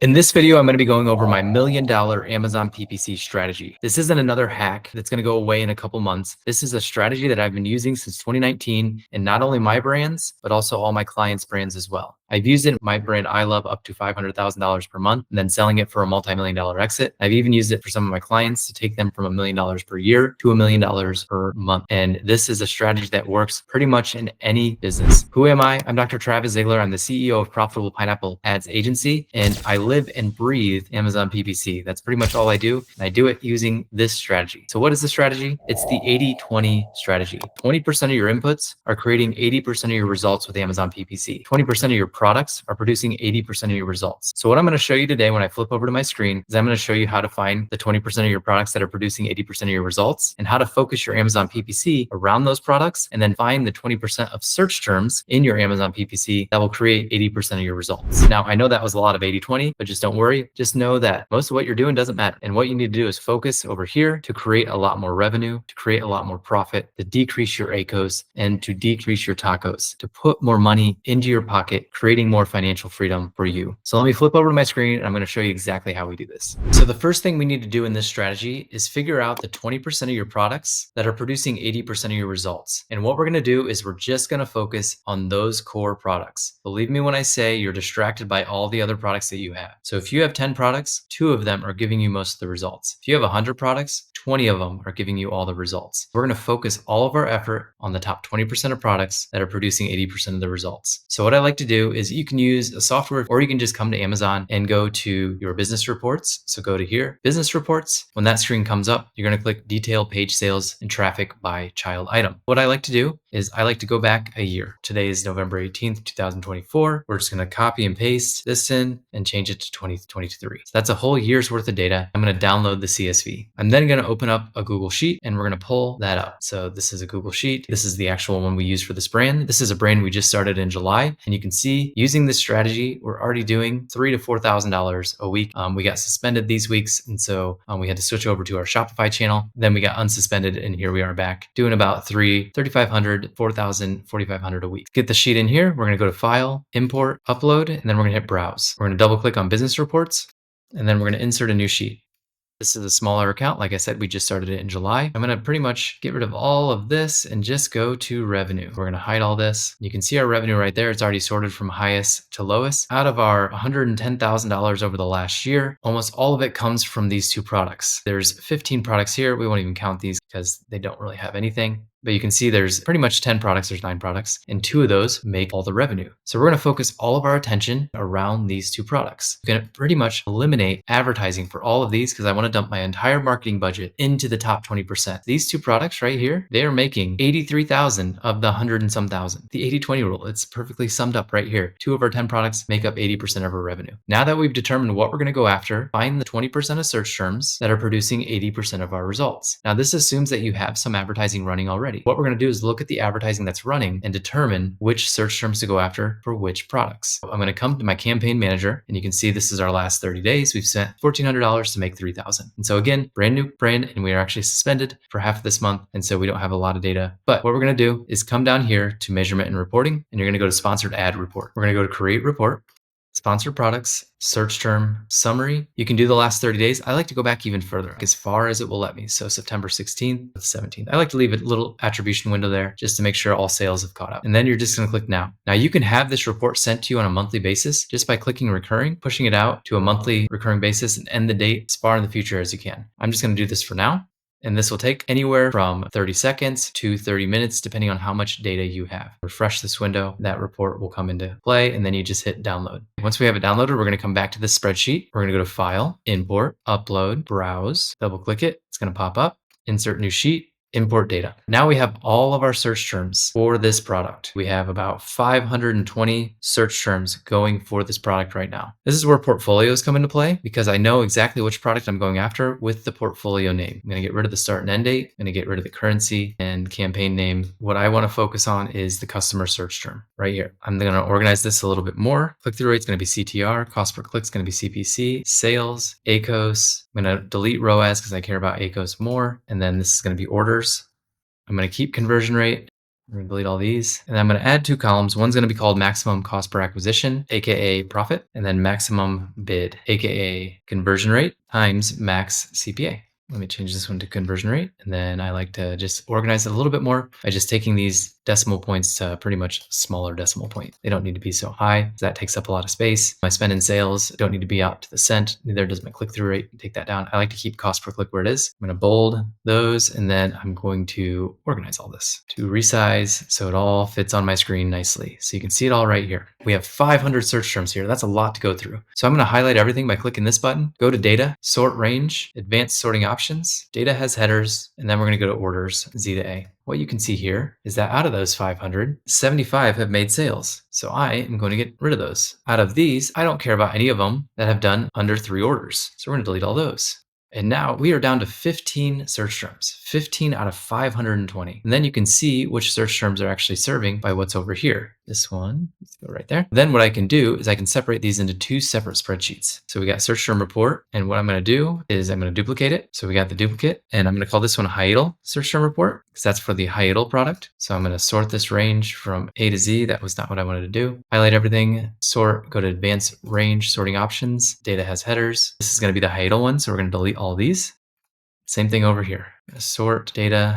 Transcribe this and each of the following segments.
In this video, I'm going to be going over my $1 million Amazon PPC strategy. This isn't another hack that's going to go away in a couple months. This is a strategy that I've been using since 2019 in not only my brands, but also all my clients' brands as well. I've used it in my brand I love up to $500,000 per month and then selling it for a multi-million dollar exit. I've even used it for some of my clients to take them from $1 million per year to $1 million per month. And this is a strategy that works pretty much in any business. Who am I? I'm Dr. Travis Zigler. I'm the CEO of Profitable Pineapple Ads Agency, and I live and breathe Amazon PPC. That's pretty much all I do. And I do it using this strategy. So what is the strategy? It's the 80-20 strategy. 20% of your inputs are creating 80% of your results with Amazon PPC. 20% of your products are producing 80% of your results. So what I'm going to show you today when I flip over to my screen is I'm going to show you how to find the 20% of your products that are producing 80% of your results and how to focus your Amazon PPC around those products, and then find the 20% of search terms in your Amazon PPC that will create 80% of your results. Now, I know that was a lot of 80-20, but just don't worry. Just know that most of what you're doing doesn't matter. And what you need to do is focus over here to create a lot more revenue, to create a lot more profit, to decrease your ACOs and to decrease your tacos, to put more money into your pocket, creating more financial freedom for you. So let me flip over to my screen and I'm going to show you exactly how we do this. So the first thing we need to do in this strategy is figure out the 20% of your products that are producing 80% of your results. And what we're going to do is we're just going to focus on those core products. Believe me when I say you're distracted by all the other products that you have. So if you have 10 products, 2 of them are giving you most of the results. If you have 100 products, 20 of them are giving you all the results. We're going to focus all of our effort on the top 20% of products that are producing 80% of the results. So what I like to do is you can use a software, or you can just come to Amazon and go to your business reports. So go to here, business reports. When that screen comes up, you're going to click detail page sales and traffic by child item. What I like to do is I like to go back a year. Today is November 18th, 2024. We're just going to copy and paste this in and change it to 2023. So that's a whole year's worth of data. I'm going to download the CSV. I'm then going to open up a Google Sheet and we're going to pull that up. So this is a Google Sheet. This is the actual one we use for this brand. This is a brand we just started in July. And you can see using this strategy, we're already doing $3,000 to $4,000 a week. We got suspended these weeks. And so we had to switch over to our Shopify channel. Then we got unsuspended and here we are back doing about $3,500, $4,000, $4,500 a week. Get the sheet in here. We're going to go to File, Import, Upload, and then we're going to hit Browse. We're going to double click on Business Reports, and then we're going to insert a new sheet. This is a smaller account. Like I said, we just started it in July. I'm going to pretty much get rid of all of this and just go to revenue. We're going to hide all this. You can see our revenue right there. It's already sorted from highest to lowest. Out of our $110,000 over the last year, almost all of it comes from these 2 products. There's 15 products here. We won't even count these because they don't really have anything. But you can see there's pretty much 10 products, there's 9 products, and 2 of those make all the revenue. So we're going to focus all of our attention around these 2 products. We're going to pretty much eliminate advertising for all of these because I want to dump my entire marketing budget into the top 20%. These 2 products right here, they are making 83,000 of the 100 and some thousand. The 80-20 rule, it's perfectly summed up right here. 2 of our 10 products make up 80% of our revenue. Now that we've determined what we're going to go after, find the 20% of search terms that are producing 80% of our results. Now this assumes that you have some advertising running already. What we're going to do is look at the advertising that's running and determine which search terms to go after for which products. I'm going to come to my campaign manager and you can see this is our last 30 days. We've spent $1,400 to make $3,000. And so again, brand new brand, and we are actually suspended for half of this month. And so we don't have a lot of data, but what we're going to do is come down here to measurement and reporting, and you're going to go to sponsored ad report. We're going to go to create report, sponsored products, search term, summary. You can do the last 30 days. I like to go back even further, as far as it will let me. So September 16th to 17th. I like to leave a little attribution window there just to make sure all sales have caught up. And then you're just going to click now. Now you can have this report sent to you on a monthly basis just by clicking recurring, pushing it out to a monthly recurring basis, and end the date as far in the future as you can. I'm just going to do this for now. And this will take anywhere from 30 seconds to 30 minutes, depending on how much data you have. Refresh this window, that report will come into play, and then you just hit download. Once we have it downloaded, we're going to come back to this spreadsheet. We're going to go to File, Import, Upload, Browse, double click it. It's going to pop up, insert new sheet, import data. Now we have all of our search terms for this product. We have about 520 search terms going for this product right now. This is where portfolios come into play because I know exactly which product I'm going after with the portfolio name. I'm going to get rid of the start and end date. I'm going to get rid of the currency and campaign name. What I want to focus on is the customer search term right here. I'm going to organize this a little bit more. Click-through rate is going to be CTR. Cost per click is going to be CPC. Sales, ACOS. I'm going to delete ROAS because I care about ACOS more. And then this is going to be orders. I'm going to keep conversion rate. I'm going to delete all these. And I'm going to add 2 columns. One's going to be called maximum cost per acquisition, aka profit, and then maximum bid, aka conversion rate times max CPA. Let me change this one to conversion rate. And then I like to just organize it a little bit more by just taking these decimal points to pretty much smaller decimal point. They don't need to be so high. That takes up a lot of space. My spend in sales don't need to be out to the cent. Neither does my click-through rate. Take that down. I like to keep cost per click where it is. I'm going to bold those, and then I'm going to organize all this to resize so it all fits on my screen nicely. So you can see it all right here. We have 500 search terms here. That's a lot to go through. So I'm going to highlight everything by clicking this button, go to data, sort range, advanced sorting options. Data has headers, and then we're going to go to orders, Z to A. What you can see here is that out of those 500, 75 have made sales. So I am going to get rid of those. Out of these, I don't care about any of them that have done under 3 orders. So we're going to delete all those. And now we are down to 15 search terms, 15 out of 520. And then you can see which search terms are actually serving by what's over here. This one, let's go right there. Then what I can do is I can separate these into 2 separate spreadsheets. So we got search term report. And what I'm going to do is I'm going to duplicate it. So we got the duplicate, and I'm going to call this one Hyidal search term report because that's for the Hyidal product. So I'm going to sort this range from A to Z. That was not what I wanted to do. Highlight everything, sort, go to advanced range sorting options. Data has headers. This is going to be the Hyidal one. So we're going to delete all these. Same thing over here. Sort data.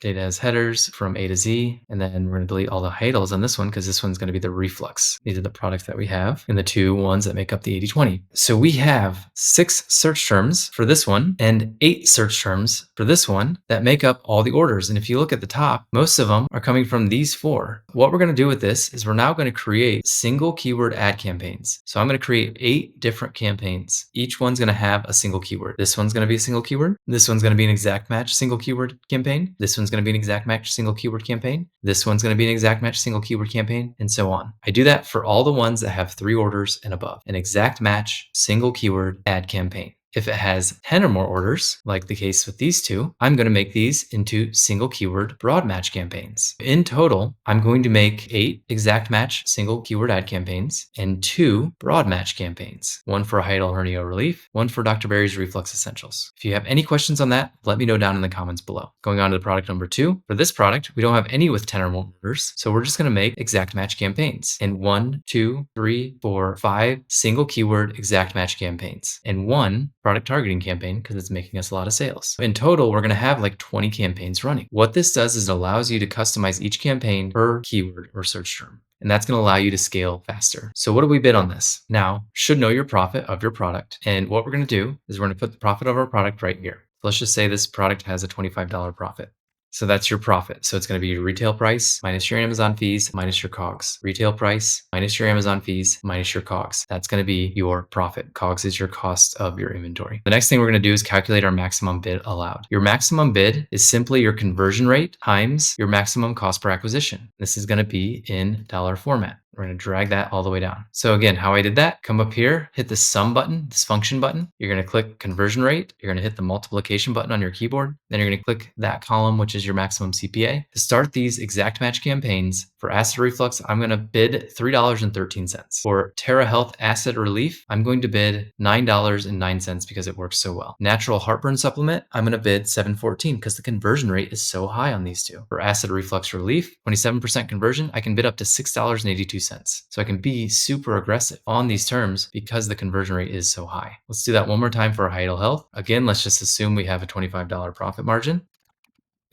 Data as headers from A to Z. And then we're going to delete all the Hyidals on this one because this one's going to be the reflux. These are the products that we have and the 2 ones that make up the 80/20. So we have 6 search terms for this one and 8 search terms for this one that make up all the orders. And if you look at the top, most of them are coming from these 4. What we're going to do with this is we're now going to create single keyword ad campaigns. So I'm going to create 8 different campaigns. Each one's going to have a single keyword. This one's going to be a single keyword. This one's going to be an exact match single keyword campaign. This one's going to be an exact match single keyword campaign. This one's going to be an exact match single keyword campaign, and so on. I do that for all the ones that have 3 orders and above. An exact match single keyword ad campaign. If it has 10 or more orders, like the case with these 2, I'm going to make these into single keyword broad match campaigns. In total, I'm going to make 8 exact match single keyword ad campaigns and 2 broad match campaigns. One for hiatal hernia relief, one for Dr. Berry's reflux essentials. If you have any questions on that, let me know down in the comments below. Going on to the product number 2. For this product, we don't have any with 10 or more orders, so we're just going to make exact match campaigns and 1, 2, 3, 4, 5 single keyword exact match campaigns and 1 product targeting campaign because it's making us a lot of sales. In total, we're going to have like 20 campaigns running. What this does is it allows you to customize each campaign per keyword or search term. And that's going to allow you to scale faster. So what do we bid on this? Now, should know your profit of your product. And what we're going to do is we're going to put the profit of our product right here. Let's just say this product has a $25 profit. So that's your profit. So it's going to be your retail price minus your Amazon fees minus your COGS. Retail price minus your Amazon fees minus your COGS. That's going to be your profit. COGS is your cost of your inventory. The next thing we're going to do is calculate our maximum bid allowed. Your maximum bid is simply your conversion rate times your maximum cost per acquisition. This is going to be in dollar format. We're going to drag that all the way down. So again, how I did that, come up here, hit the sum button, this function button. You're going to click conversion rate. You're going to hit the multiplication button on your keyboard. Then you're going to click that column, which is your maximum CPA. To start these exact match campaigns for acid reflux, I'm going to bid $3.13. For Terra Health Acid Relief, I'm going to bid $9.09 because it works so well. Natural Heartburn Supplement, I'm going to bid $7.14 because the conversion rate is so high on these 2. For Acid Reflux Relief, 27% conversion, I can bid up to $6.82. So I can be super aggressive on these terms because the conversion rate is so high. Let's do that one more time for Hyidal Health. Again, let's just assume we have a $25 profit margin.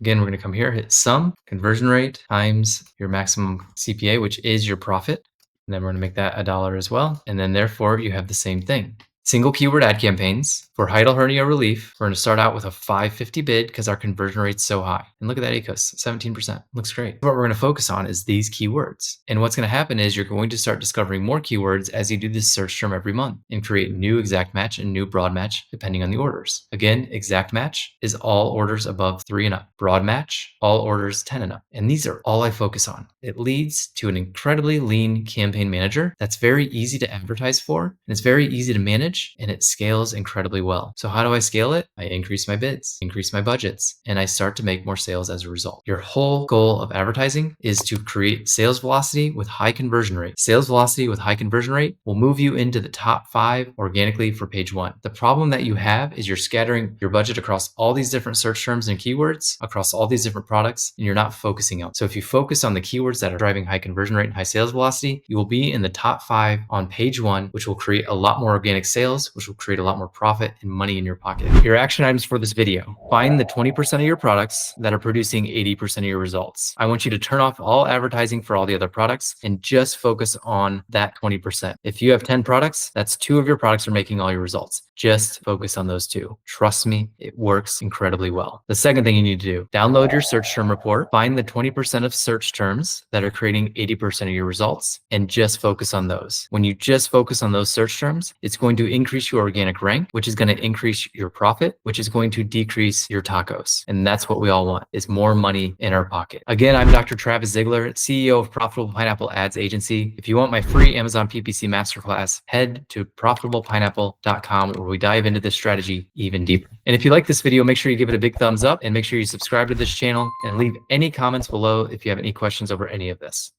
Again, we're going to come here, hit sum, conversion rate times your maximum CPA, which is your profit. And then we're going to make that $1 as well. And then therefore you have the same thing. Single keyword ad campaigns for hiatal hernia relief. We're going to start out with a $5.50 bid because our conversion rate's so high. And look at that ACOS, 17%. Looks great. What we're going to focus on is these keywords. And what's going to happen is you're going to start discovering more keywords as you do this search term every month and create new exact match and new broad match depending on the orders. Again, exact match is all orders above 3 and up. Broad match, all orders 10 and up. And these are all I focus on. It leads to an incredibly lean campaign manager that's very easy to advertise for and it's very easy to manage. advantage and it scales incredibly well. So how do I scale it? I increase my bids, increase my budgets, and I start to make more sales as a result. Your whole goal of advertising is to create sales velocity with high conversion rate. Sales velocity with high conversion rate will move you into the top 5 organically for page 1. The problem that you have is you're scattering your budget across all these different search terms and keywords, across all these different products, and you're not focusing on. So if you focus on the keywords that are driving high conversion rate and high sales velocity, you will be in the top 5 on page 1, which will create a lot more organic sales, which will create a lot more profit and money in your pocket. Your action items for this video: find the 20% of your products that are producing 80% of your results. I want you to turn off all advertising for all the other products and just focus on that 20%. If you have 10 products, that's 2 of your products are making all your results. Just focus on those 2. Trust me, it works incredibly well. The second thing you need to do, download your search term report, find the 20% of search terms that are creating 80% of your results, and just focus on those. When you just focus on those search terms, it's going to increase your organic rank, which is going to increase your profit, which is going to decrease your tacos. And that's what we all want, is more money in our pocket. Again, I'm Dr. Travis Zigler, CEO of Profitable Pineapple Ads Agency. If you want my free Amazon PPC masterclass, head to profitablepineapple.com, where we dive into this strategy even deeper. And if you like this video, make sure you give it a big thumbs up and make sure you subscribe to this channel and leave any comments below if you have any questions over any of this.